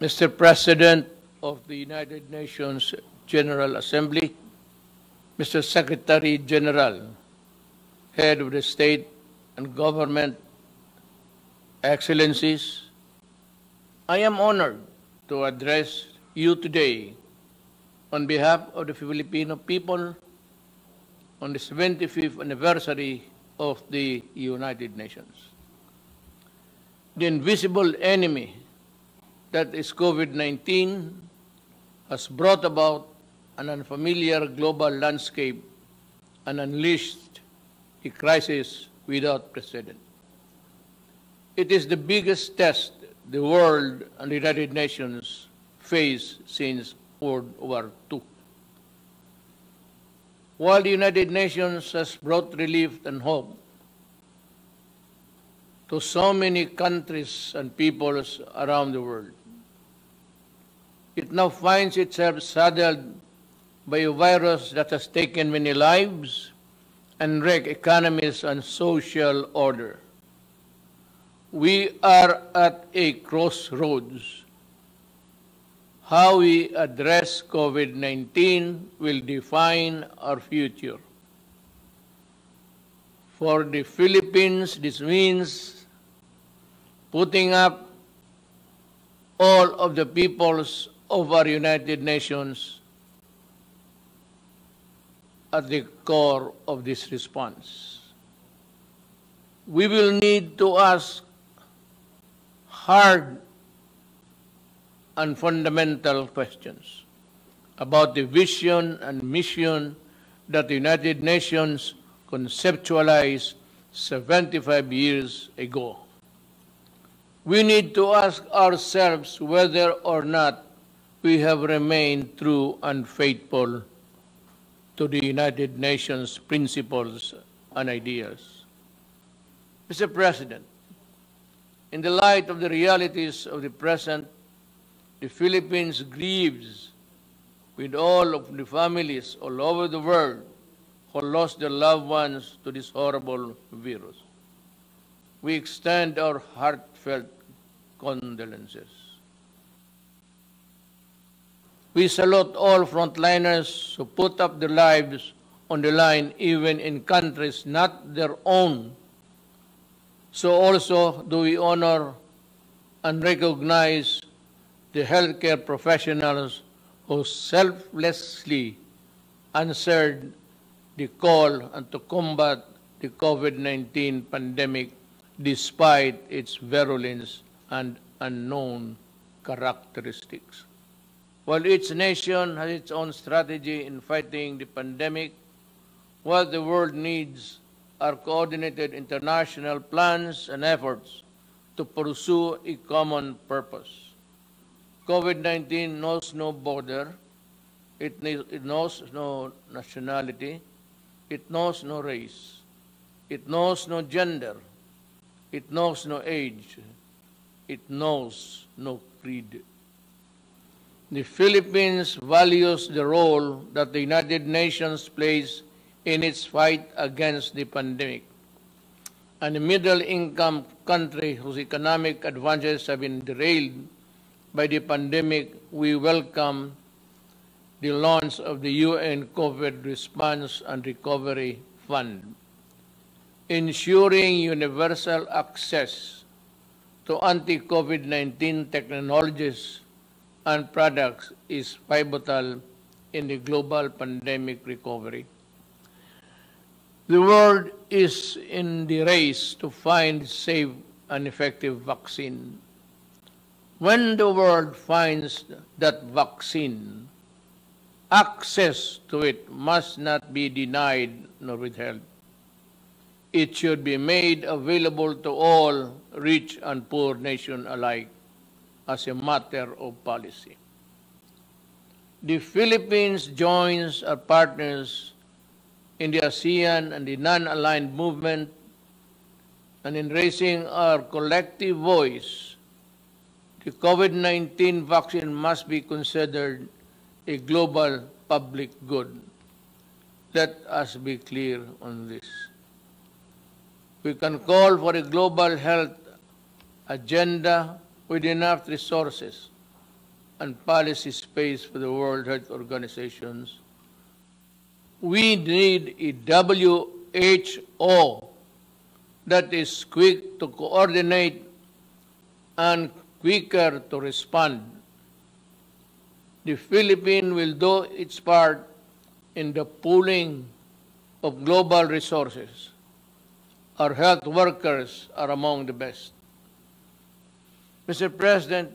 Mr. President of the United Nations General Assembly, Mr. Secretary General, Head of the State and Government, Excellencies, I am honored to address you today on behalf of the Filipino people on the 75th anniversary of the United Nations. The invisible enemy that is COVID-19 has brought about an unfamiliar global landscape and unleashed a crisis without precedent. It is the biggest test the world and the United Nations face since World War II. While the United Nations has brought relief and hope to so many countries and peoples around the world, it now finds itself saddled by a virus that has taken many lives and wrecked economies and social order. We are at a crossroads. How we address COVID-19 will define our future. For the Philippines, this means putting up all of the peoples of our United Nations at the core of this response. We will need to ask hard and fundamental questions about the vision and mission that the United Nations conceptualized 75 years ago. We need to ask ourselves whether or not we have remained true and faithful to the United Nations principles and ideals. Mr. President, in the light of the realities of the present, the Philippines grieves with all of the families all over the world who lost their loved ones to this horrible virus. We extend our heartfelt condolences. We salute all frontliners who put up their lives on the line even in countries not their own. So also do we honor and recognize the healthcare professionals who selflessly answered the call and to combat the COVID-19 pandemic despite its virulence and unknown characteristics. While each nation has its own strategy in fighting the pandemic, what the world needs are coordinated international plans and efforts to pursue a common purpose. COVID-19 knows no border, it knows no nationality, it knows no race, it knows no gender, it knows no age, it knows no creed. The Philippines values the role that the United Nations plays in its fight against the pandemic. And a middle-income country whose economic advantages have been derailed by the pandemic, we welcome the launch of the UN COVID Response and Recovery Fund. Ensuring universal access to anti-COVID-19 technologies and products is pivotal in the global pandemic recovery. The world is in the race to find a safe and effective vaccine. When the world finds that vaccine, access to it must not be denied nor withheld. It should be made available to all rich and poor nations alike as a matter of policy. The Philippines joins our partners in the ASEAN and the non-aligned movement, and in raising our collective voice, the COVID-19 vaccine must be considered a global public good. Let us be clear on this. We can call for a global health agenda with enough resources and policy space for the World Health Organizations. We need a WHO that is quick to coordinate and quicker to respond. The Philippines will do its part in the pooling of global resources. Our health workers are among the best. Mr. President,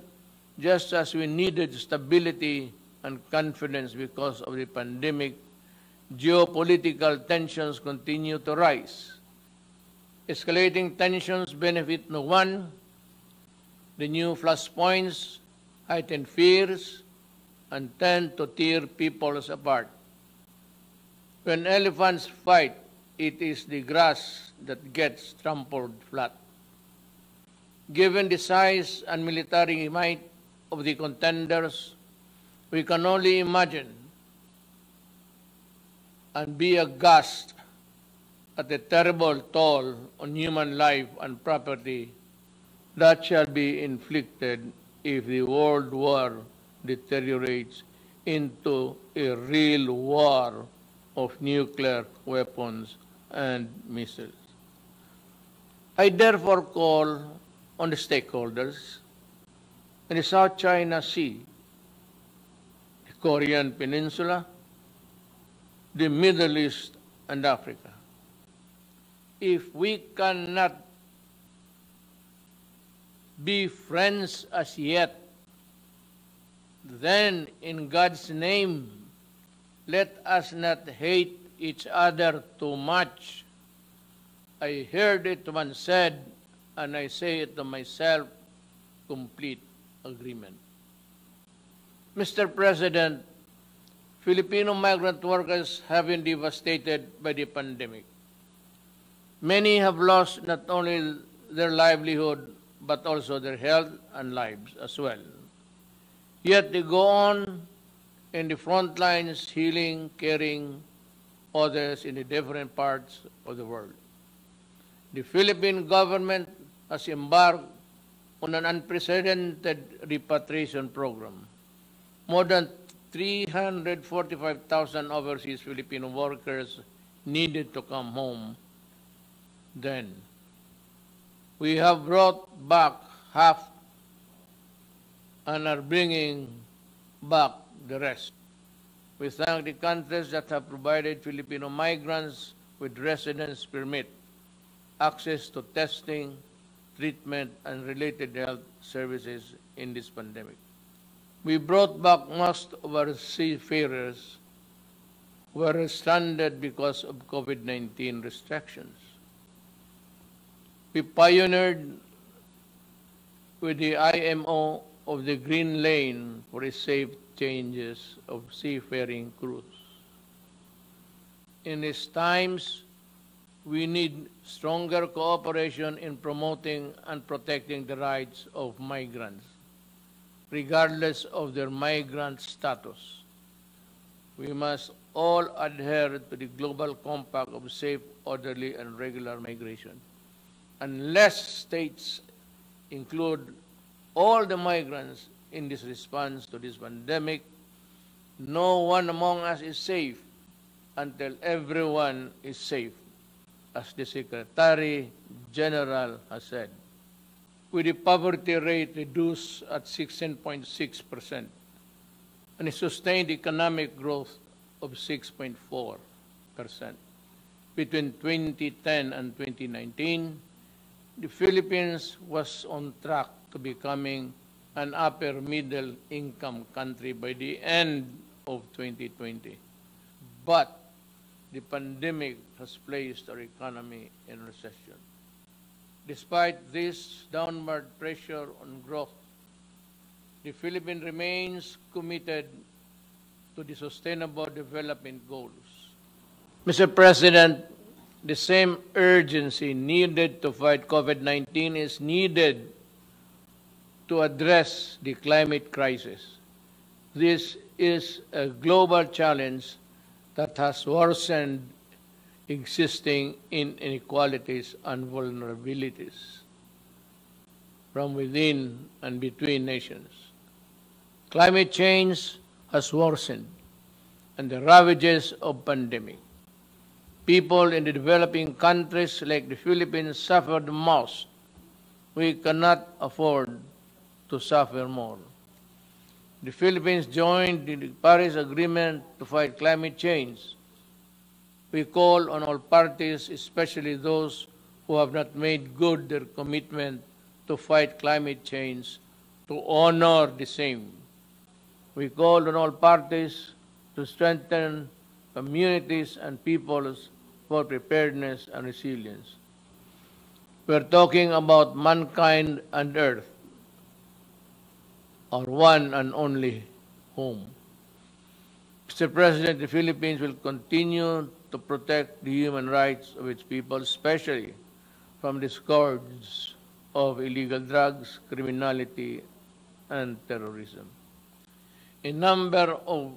just as we needed stability and confidence because of the pandemic, geopolitical tensions continue to rise. Escalating tensions benefit no one. The new flashpoints heighten fears and tend to tear peoples apart. When elephants fight, it is the grass that gets trampled flat. Given the size and military might of the contenders, we can only imagine and be aghast at the terrible toll on human life and property that shall be inflicted if the world war deteriorates into a real war of nuclear weapons and missiles. I therefore call on the stakeholders in the South China Sea, the Korean Peninsula, the Middle East, and Africa. If we cannot be friends as yet, then in God's name, let us not hate each other too much. I heard it once said, and I say it to myself, complete agreement. Mr. President, Filipino migrant workers have been devastated by the pandemic. Many have lost not only their livelihood, but also their health and lives as well. Yet they go on in the front lines, healing, caring others in the different parts of the world. The Philippine government has embarked on an unprecedented repatriation program. More than 345,000 overseas Filipino workers needed to come home then. We have brought back half and are bringing back the rest. We thank the countries that have provided Filipino migrants with residence permit, access to testing, treatment, and related health services in this pandemic. We brought back most of our seafarers who were stranded because of COVID-19 restrictions. We pioneered with the IMO of the Green Lane for a safe changes of seafaring crews. In these times, we need stronger cooperation in promoting and protecting the rights of migrants, regardless of their migrant status. We must all adhere to the global compact of safe, orderly, and regular migration. Unless states include all the migrants in this response to this pandemic, no one among us is safe until everyone is safe, as the Secretary General has said. With the poverty rate reduced at 16.6% and a sustained economic growth of 6.4%. Between 2010 and 2019, the Philippines was on track to becoming an upper middle income country by the end of 2020. But the pandemic has placed our economy in recession. Despite this downward pressure on growth, the Philippines remains committed to the Sustainable Development Goals. Mr. President, the same urgency needed to fight COVID-19 is needed to address the climate crisis. This is a global challenge that has worsened existing inequalities and vulnerabilities from within and between nations. Climate change has worsened, and the ravages of pandemic. People in the developing countries like the Philippines suffer the most. We cannot afford to suffer more. The Philippines joined the Paris Agreement to fight climate change. We call on all parties, especially those who have not made good their commitment to fight climate change, to honor the same. We call on all parties to strengthen communities and peoples for preparedness and resilience. We're talking about mankind and Earth, our one and only home. Mr. President, the Philippines will continue to protect the human rights of its people, especially from the scourge of illegal drugs, criminality, and terrorism. A number of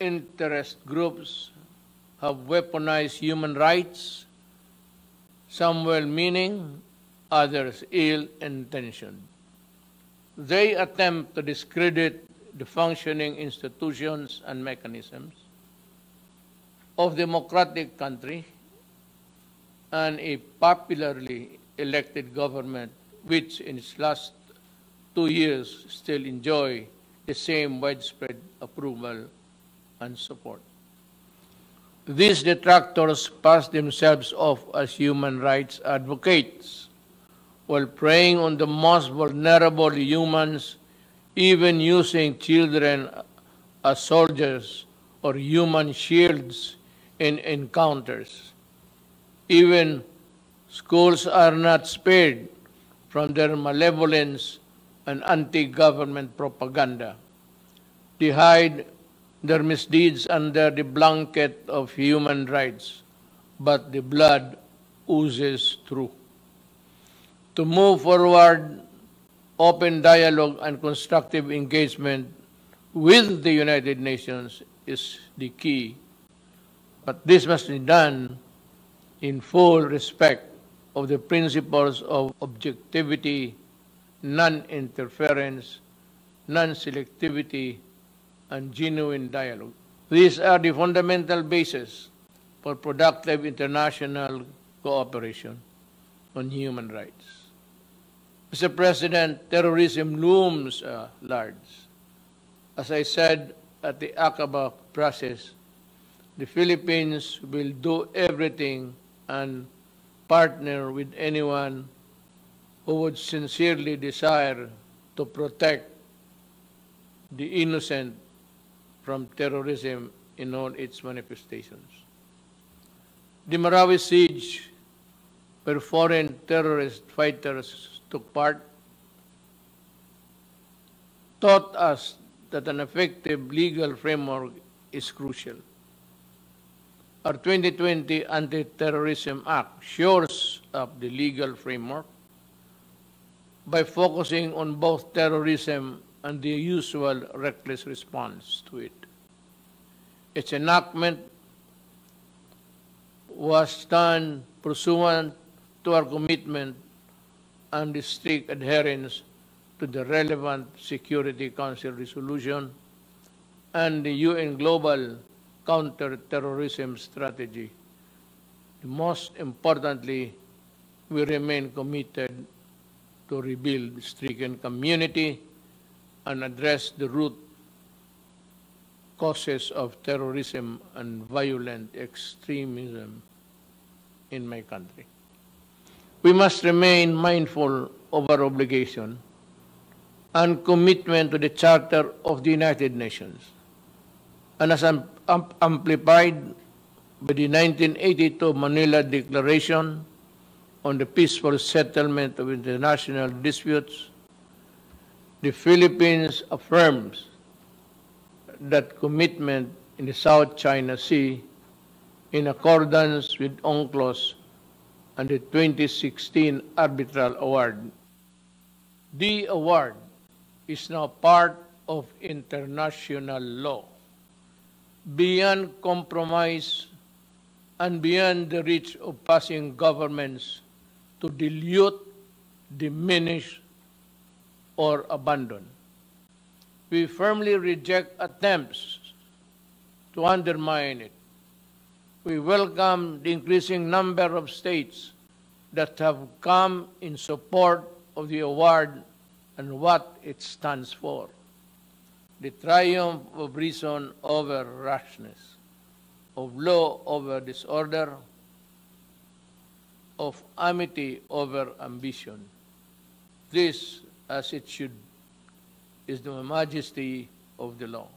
interest groups have weaponized human rights, some well-meaning, others ill-intentioned. They attempt to discredit the functioning institutions and mechanisms of democratic country and a popularly elected government which in its last 2 years still enjoy the same widespread approval and support. These detractors pass themselves off as human rights advocates while preying on the most vulnerable humans, even using children as soldiers or human shields in encounters. Even schools are not spared from their malevolence and anti-government propaganda. They hide their misdeeds under the blanket of human rights, but the blood oozes through. To move forward, open dialogue and constructive engagement with the United Nations is the key, but this must be done in full respect of the principles of objectivity, non-interference, non-selectivity, and genuine dialogue. These are the fundamental basis for productive international cooperation on human rights. Mr. President, terrorism looms large. As I said at the Aqaba process, the Philippines will do everything and partner with anyone who would sincerely desire to protect the innocent from terrorism in all its manifestations. The Marawi siege, where foreign terrorist fighters took part, taught us that an effective legal framework is crucial. Our 2020 Anti-Terrorism Act shores up the legal framework by focusing on both terrorism and the usual reckless response to it. Its enactment was done pursuant to our commitment and the strict adherence to the relevant Security Council resolution and the UN Global Counter-Terrorism Strategy. Most importantly, we remain committed to rebuild the stricken community and address the root causes of terrorism and violent extremism in my country. We must remain mindful of our obligation and commitment to the Charter of the United Nations, and as amplified by the 1982 Manila Declaration on the peaceful settlement of international disputes, the Philippines affirms that commitment in the South China Sea in accordance with UNCLOS and the 2016 Arbitral Award. The award is now part of international law, beyond compromise and beyond the reach of passing governments to dilute, diminish, or abandon. We firmly reject attempts to undermine it. We welcome the increasing number of states that have come in support of the award and what it stands for: the triumph of reason over rashness, of law over disorder, of amity over ambition. This, as it should, is the majesty of the law.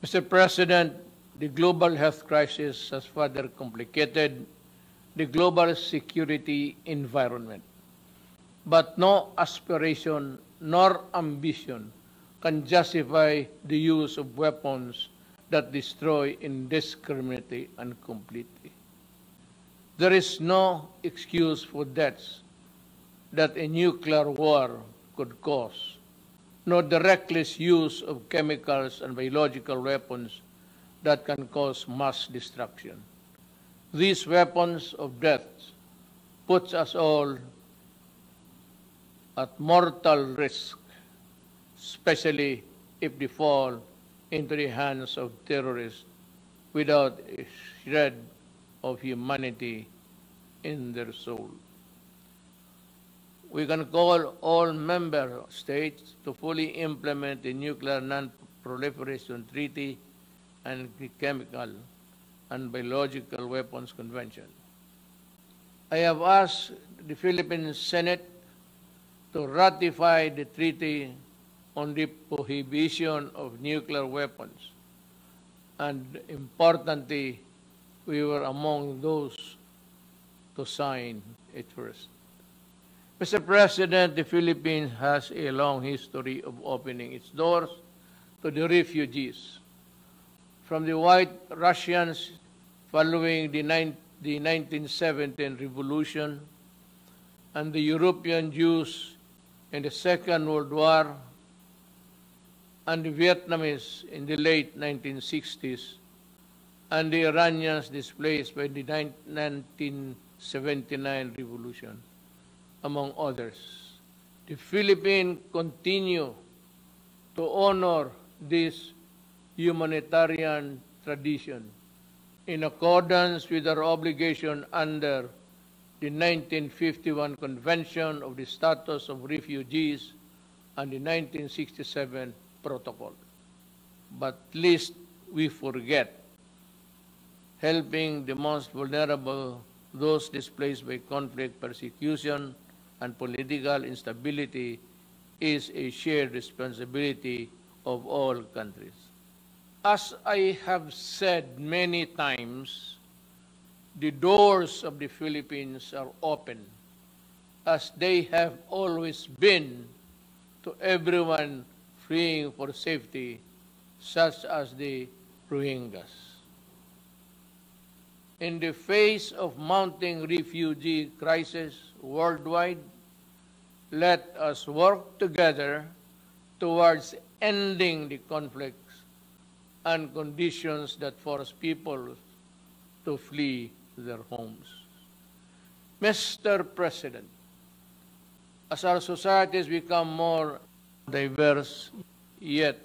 Mr. President, the global health crisis has further complicated the global security environment. But no aspiration nor ambition can justify the use of weapons that destroy indiscriminately and completely. There is no excuse for deaths that a nuclear war could cause, nor the reckless use of chemicals and biological weapons that can cause mass destruction. These weapons of death put us all at mortal risk, especially if they fall into the hands of terrorists without a shred of humanity in their soul. We can call all member states to fully implement the Nuclear Non-Proliferation Treaty and the Chemical and Biological Weapons Convention. I have asked the Philippine Senate to ratify the treaty on the prohibition of nuclear weapons, and importantly, we were among those to sign it first. Mr. President, the Philippines has a long history of opening its doors to the refugees. From the White Russians following the 1917 revolution and the European Jews in the Second World War and the Vietnamese in the late 1960s and the Iranians displaced by the 1979 revolution, among others. The Philippines continue to honor this humanitarian tradition in accordance with our obligation under the 1951 Convention of the Status of Refugees and the 1967 Protocol. But lest we forget, helping the most vulnerable, those displaced by conflict, persecution, and political instability is a shared responsibility of all countries. As I have said many times, the doors of the Philippines are open, as they have always been, to everyone fleeing for safety, such as the Rohingyas. In the face of mounting refugee crisis worldwide, let us work together towards ending the conflicts and conditions that force people to flee their homes. Mr. President, as our societies become more diverse yet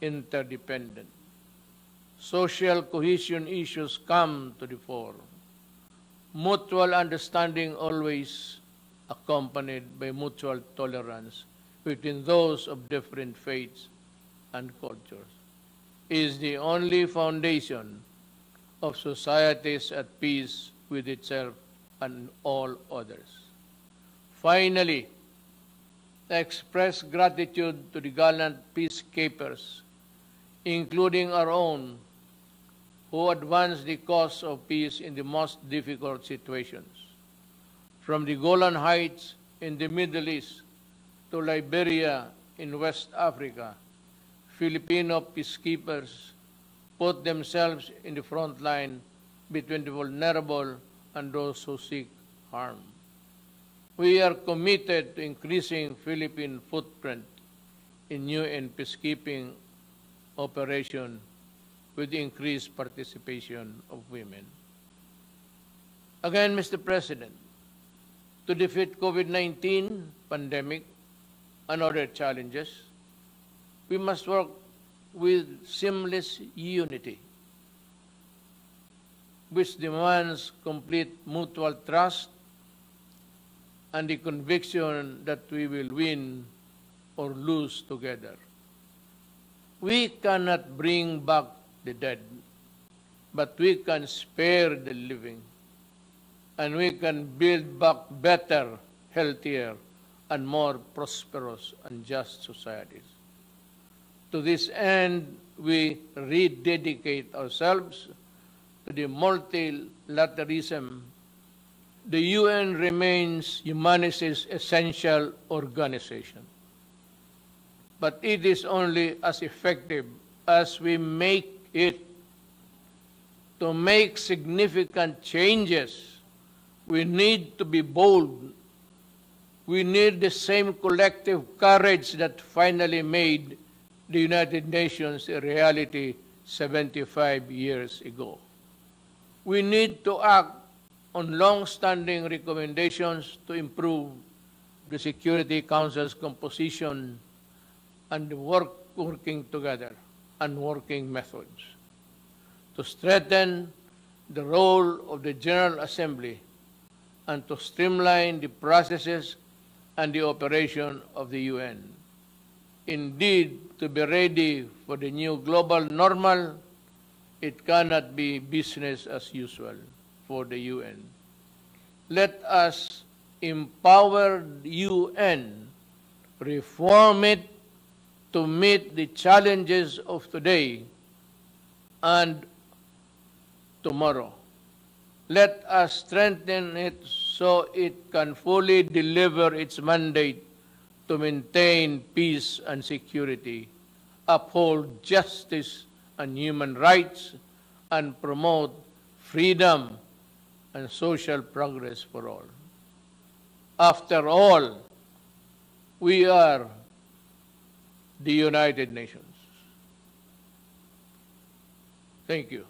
interdependent, social cohesion issues come to the fore. Mutual understanding, always accompanied by mutual tolerance between those of different faiths and cultures, is the only foundation of societies at peace with itself and all others. Finally, I express gratitude to the gallant peacekeepers, including our own, who advance the cause of peace in the most difficult situations. From the Golan Heights in the Middle East to Liberia in West Africa, Filipino peacekeepers put themselves in the front line between the vulnerable and those who seek harm. We are committed to increasing Philippine footprint in UN peacekeeping operation with increased participation of women. Again, Mr. President, to defeat COVID-19 pandemic and other challenges, we must work with seamless unity, which demands complete mutual trust and the conviction that we will win or lose together. We cannot bring back the dead, but we can spare the living, and we can build back better, healthier, and more prosperous and just societies. To this end, we rededicate ourselves to the multilateralism. The UN remains humanity's essential organization, but it is only as effective as we make it. To make significant changes, we need to be bold. We need the same collective courage that finally made the United Nations a reality 75 years ago. We need to act on long-standing recommendations to improve the Security Council's composition and the working together and working methods, to strengthen the role of the General Assembly and to streamline the processes and the operation of the UN. Indeed, to be ready for the new global normal, it cannot be business as usual for the UN. Let us empower the UN, reform it to meet the challenges of today and tomorrow. Let us strengthen it so it can fully deliver its mandate to maintain peace and security, uphold justice and human rights, and promote freedom and social progress for all. After all, we are the United Nations. Thank you.